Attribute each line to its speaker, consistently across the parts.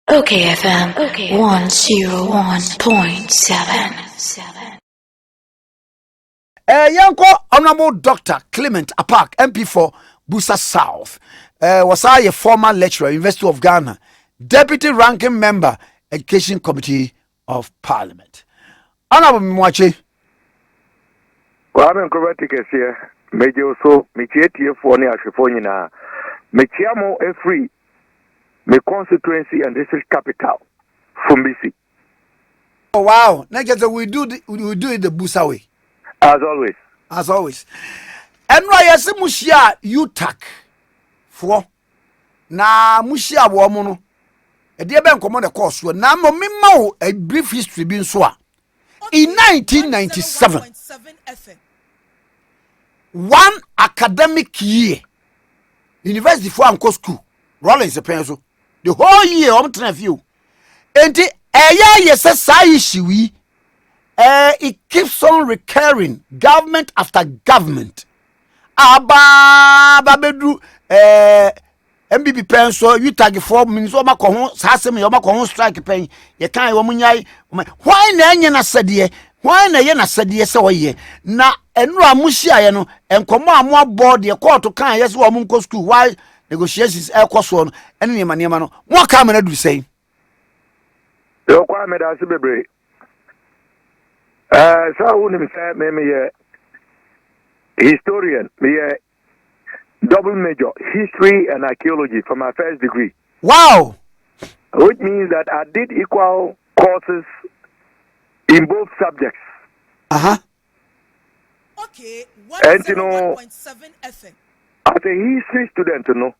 Speaker 1: OKFM 101.7.
Speaker 2: Yanko Honorable Dr. Clement Apaak, MP for Busa South, was a former lecturer, University of Ghana, Deputy Ranking Member, Education Committee of Parliament. Honorable Mwache.
Speaker 3: Kwame Nkrumah here. Major so Michieti for near Shifonina. Michiamo a free my constituency and district capital from BC.
Speaker 2: Oh wow! Next we do it the Busa way.
Speaker 3: As always.
Speaker 2: As always. And why I say Mushia UTAG for na Mushia woman. A dear Ben command a course were now a brief history being so. In 1997, one academic year, University for Uncle School, Rollins a pencil, the whole year on view. And the yes, issue, it keeps on recurring, government after government. Babedu, MBB pen so you tag 4 minutes or Macon, Sassam, your Macon strike pen, you can't woman. Why na said ye? Why na said yes or ye? Na enra mushia and command more board the court to can yes or munko school. Why negotiations air cost one and any man, what come and do say?
Speaker 3: Your Kwame as a baby. So I wouldn't say, maybe historian, me double major, history and archaeology for my first degree.
Speaker 2: Wow!
Speaker 3: Which means that I did equal courses in both subjects.
Speaker 4: Okay,
Speaker 3: and you know, as a history student, you know,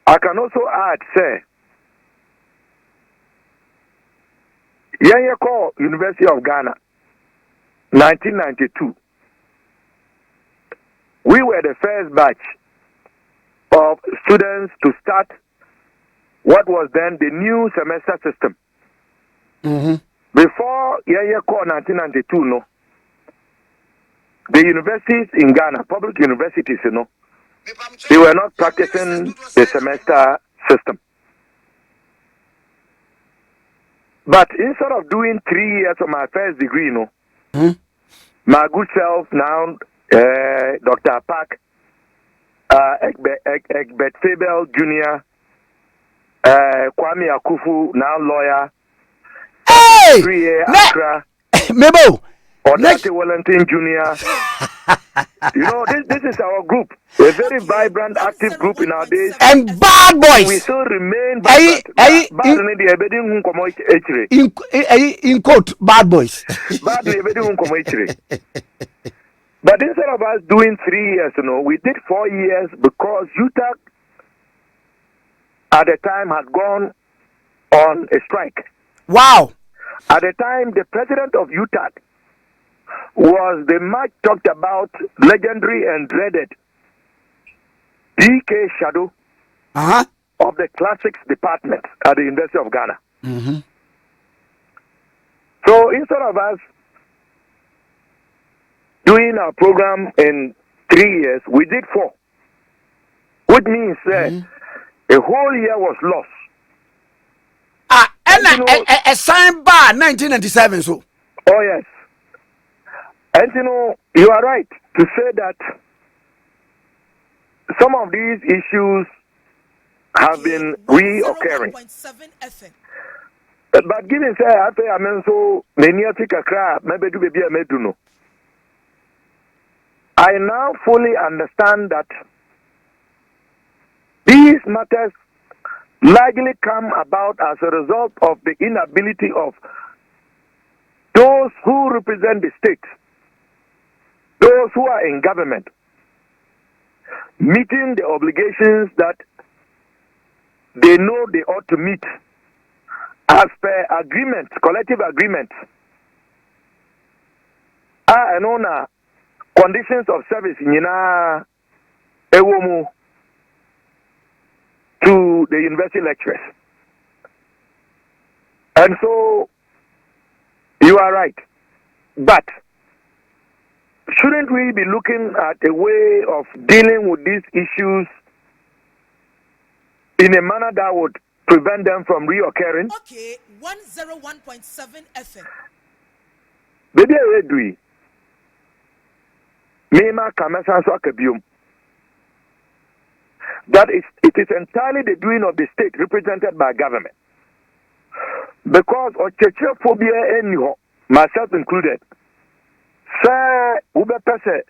Speaker 3: I can also add, say, call University of Ghana, 1992. We were the first batch of students to start what was then the new semester system. Before call 1992, no, the universities in Ghana, public universities, you know, they were not practicing the semester system. But instead of doing 3 years of my first degree, you know, my good self now, Dr. Apaak, Egbert Fabel Jr., Kwame Akufu, now lawyer,
Speaker 2: Hey!
Speaker 3: 3 year Accra,
Speaker 2: Mebo!
Speaker 3: Odate Wellington Jr. You know, this is our group, a very vibrant, active group in our days.
Speaker 2: And bad boys!
Speaker 3: We still remain vibrant.
Speaker 2: In quote, bad boys.
Speaker 3: But instead of us doing 3 years, you know, we did 4 years because UTAG at the time had gone on a strike.
Speaker 2: Wow.
Speaker 3: At the time, the president of UTAG was the much talked about, legendary and dreaded DK Shadow of the classics department at the University of Ghana. So instead of us doing our program in 3 years, we did 4. Which means a whole year was lost.
Speaker 2: And a sign bar 1997 so.
Speaker 3: Oh yes. And you know, you are right to say that some of these issues have been reoccurring. But given say I pay amen so many kakra maybe do baby ameduno. I now fully understand that these matters largely come about as a result of the inability of those who represent the state, those who are in government, meeting the obligations that they know they ought to meet as per agreement, collective agreement, and on conditions of service to the university lecturers. And so, you are right. But, shouldn't we be looking at a way of dealing with these issues in a manner that would prevent them from reoccurring.
Speaker 4: Okay, 101.7 FM.
Speaker 3: Baby, I do. Mema Kamasa Swakabium. That is, it is entirely the doing of the state represented by government. Because of chechophobia anyhow, myself included. Sir, Ube Pese,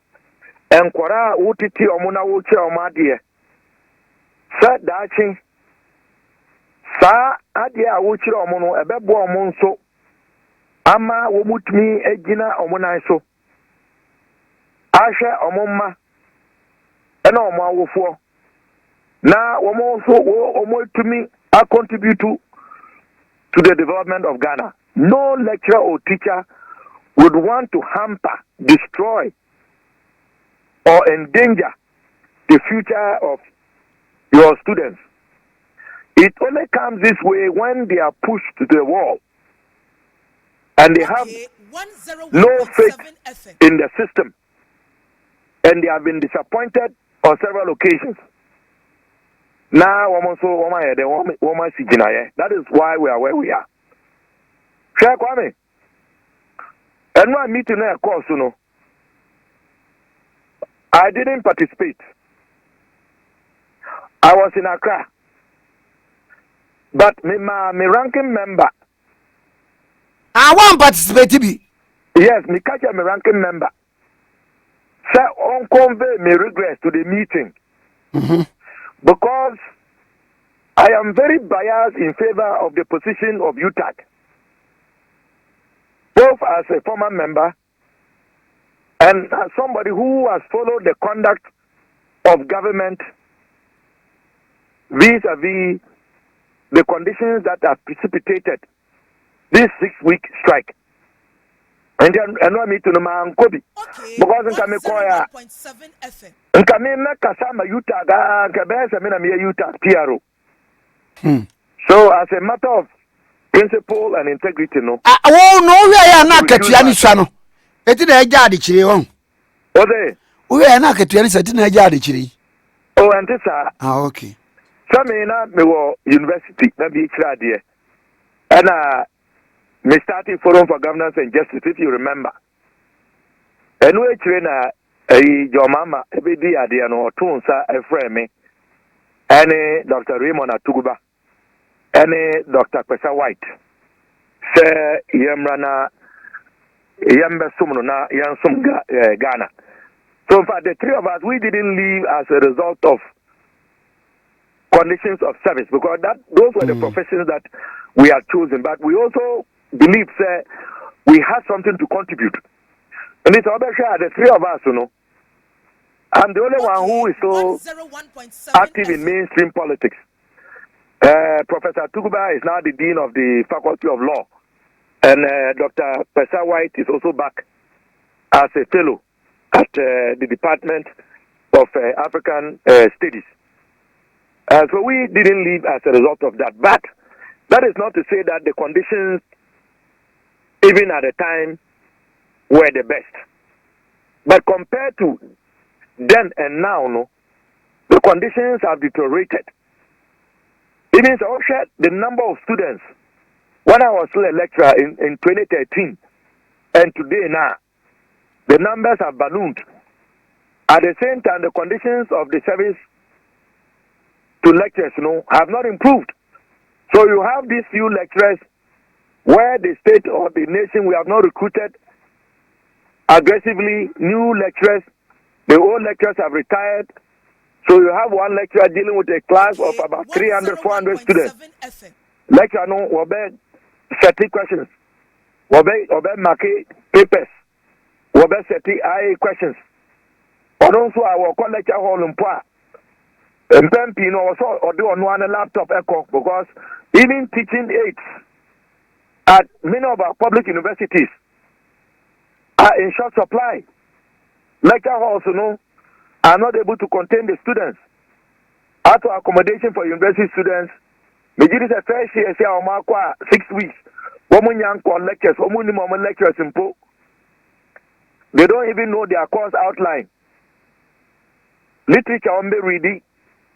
Speaker 3: and Quara Utiti Omuna Uche Omadie. Sir, Daching. Sir, Adia Uchi Omono, a bebo Omonso. Ama Womutmi Egina Omonaiso. Asha Omoma. And Oma Wofo. Now, Omo to me, I contribute to the development of Ghana. No lecturer or teacher would want to hamper, destroy, or endanger the future of your students. It only comes this way when they are pushed to the wall and they have no faith in the system and they have been disappointed on several occasions. Now, that is why we are where we are. Share Kwame. And my meeting there, of course, I didn't participate. I was in Accra. But my ranking member.
Speaker 2: I won't participate.
Speaker 3: Yes, me catch my ranking member. Sir, on convey me regrets to the meeting.
Speaker 2: Mm-hmm.
Speaker 3: Because I am very biased in favor of the position of UTAG. Both as a former member and as somebody who has followed the conduct of government vis-a-vis the conditions that have precipitated this 6-week strike. And then I know me to the man Kobe. Because in Kamekoya, in Kamina Kasama UTAG, Kabesa Mina UTAG PRO. So as a matter of principle and integrity, no.
Speaker 2: Oh no, we are not Katiani Sano. It is a yard chili on. We are not Katiani Satin a yard chili.
Speaker 3: Oh, and this
Speaker 2: okay.
Speaker 3: Some in a university, maybe it's idea. And me starting Forum for Governance and Justice, if you remember. And we train your mama, every day, no, two, a friend me, and Dr. Raymond Atuguba, and Dr. Kwesa White, Sir Yamrana, Yamba Sumuna, Yansum Ghana. So, for the three of us, we didn't leave as a result of conditions of service because those were the professions that we had chosen. But we also believe we had something to contribute. And it's obviously the three of us, I'm the only one who is so active in mainstream politics. Professor Tuguba is now the Dean of the Faculty of Law. And Dr. Pesa White is also back as a fellow at the Department of African Studies. So we didn't leave as a result of that. But that is not to say that the conditions, even at the time, were the best. But compared to then and now, the conditions have deteriorated. It means also the number of students, when I was still a lecturer in 2013, and today now, the numbers have ballooned. At the same time, the conditions of the service to lecturers, have not improved. So you have these few lecturers where the state or the nation, we have not recruited aggressively new lecturers. The old lecturers have retired. So you have one lecturer dealing with a class of about 300, 400 students. Lecturer no obe 30 questions. Obe market papers. Obe 30 IA questions. Or also our lecture hall in Poa. And also or do on one laptop echo because even teaching aids at many of our public universities are in short supply. Lecture halls, are not able to contain the students. Out of accommodation for university students, majority of first year 6 weeks. Women young lectures, women lectures in Po. They don't even know their course outline. Literature on the reading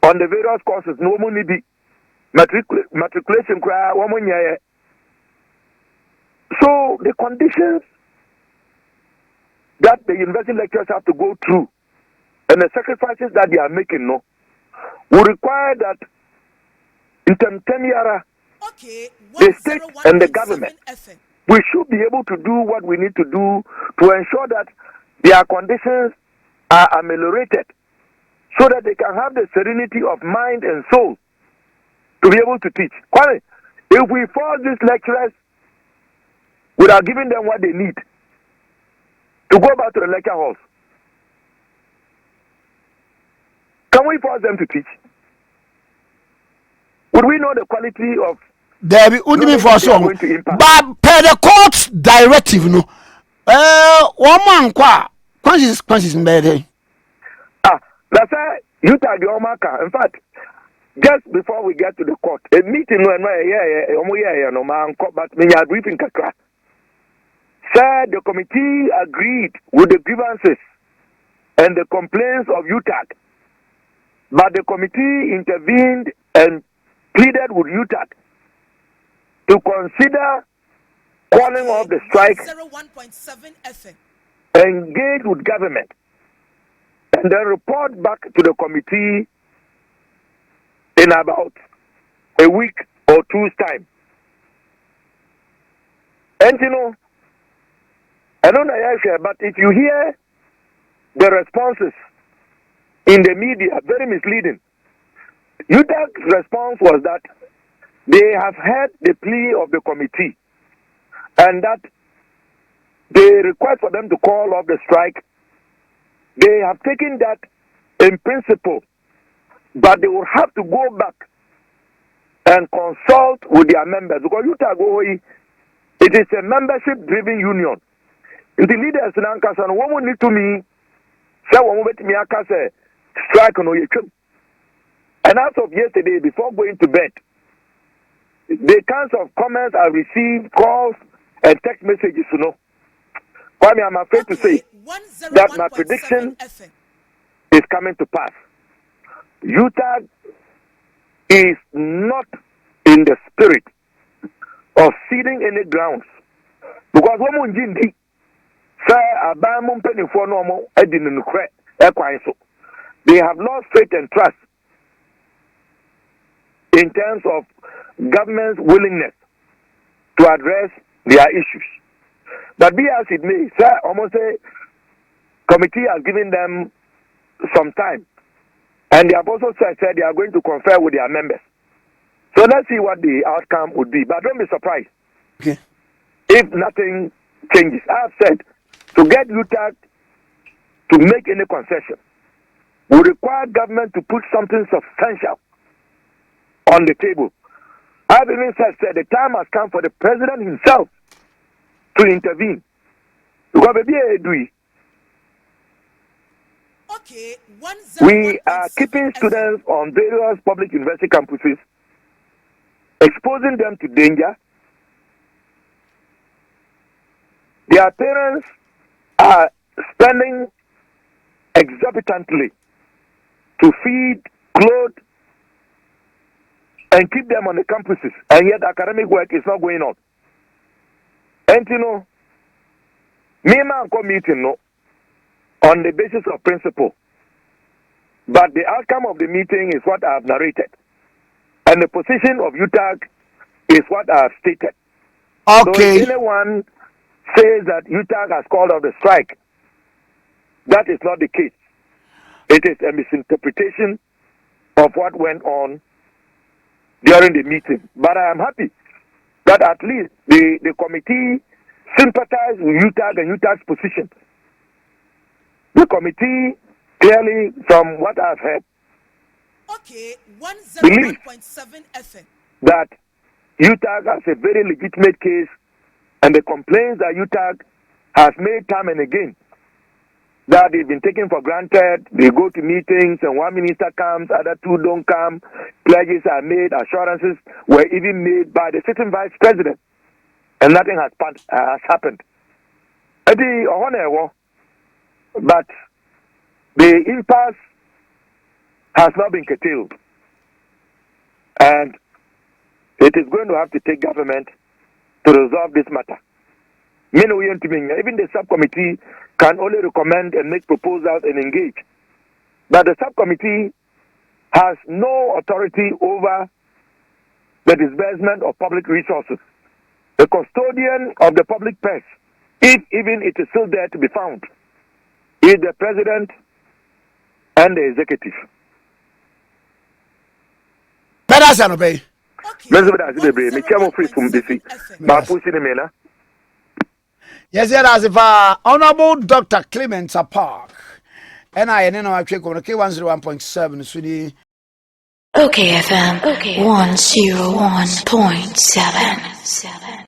Speaker 3: on the various courses, no money be. matriculation cry woman. So the conditions that the university lecturers have to go through and the sacrifices that they are making will require that intermediary, the state and the government, we should be able to do what we need to do to ensure that their conditions are ameliorated so that they can have the serenity of mind and soul to be able to teach. If we force these lecturers without giving them what they need to go back to the lecture halls, can we force them to teach? Would we know the quality of
Speaker 2: there be only for some, but per the court's directive, no. One man consequences better.
Speaker 3: That's why UTAG the Omaka. In fact, just before we get to the court, a meeting when no man, but me are briefing kakra. Said the committee agreed with the grievances and the complaints of UTAG, but the committee intervened and pleaded with UTAG to consider calling off the strike,
Speaker 4: 101.7 FM,
Speaker 3: engage with government, and then report back to the committee in about a week or two's time. And I don't know, but if you hear the responses in the media, very misleading. UTAG's response was that they have heard the plea of the committee and that they request for them to call off the strike. They have taken that in principle, but they will have to go back and consult with their members because UTAG, it is a membership-driven union. If the leaders in Ankasan, one will need to me, say one will me say strike on Oyechum. And as of yesterday, before going to bed, the kinds of comments I received, calls, and text messages, Kwame, I'm afraid to say that my prediction is coming to pass. UTAG is not in the spirit of ceding any grounds. Because woman Jindi say abamum penny for normal they have lost faith and trust in terms of government's willingness to address their issues. But be as it may, sir, almost say committee has given them some time. And they have also said they are going to confer with their members. So let's see what the outcome would be. But don't be surprised if nothing changes. I have said to get UTAG to make any concession will require government to put something substantial on the table. I've even said the time has come for the president himself to intervene. Because we are keeping students on various public university campuses, exposing them to danger. Their parents are spending exorbitantly to feed, clothe, and keep them on the campuses, and yet academic work is not going on. And me man come meeting on the basis of principle, but the outcome of the meeting is what I have narrated, and the position of UTAG is what I have stated.
Speaker 2: Okay.
Speaker 3: So if anyone says that UTAG has called off the strike, that is not the case. It is a misinterpretation of what went on during the meeting. But I am happy that at least the committee sympathized with UTAG and UTAG's position. The committee, clearly, from what I've heard, believes that UTAG has a very legitimate case, and the complaints that UTAG has made time and again, that they've been taken for granted. They go to meetings and one minister comes, other two don't come. Pledges are made, assurances were even made by the sitting vice president, and nothing has happened. But the impasse has not been curtailed. And It is going to have to take government to resolve this matter. Even the subcommittee can only recommend and make proposals and engage. But the subcommittee has no authority over the disbursement of public resources. The custodian of the public purse, if even it is still there to be found, is the president and the executive.
Speaker 2: Yes, as if Honorable Dr. Clement Apaak, and I know I check on K101.7
Speaker 1: OKFM 101.7.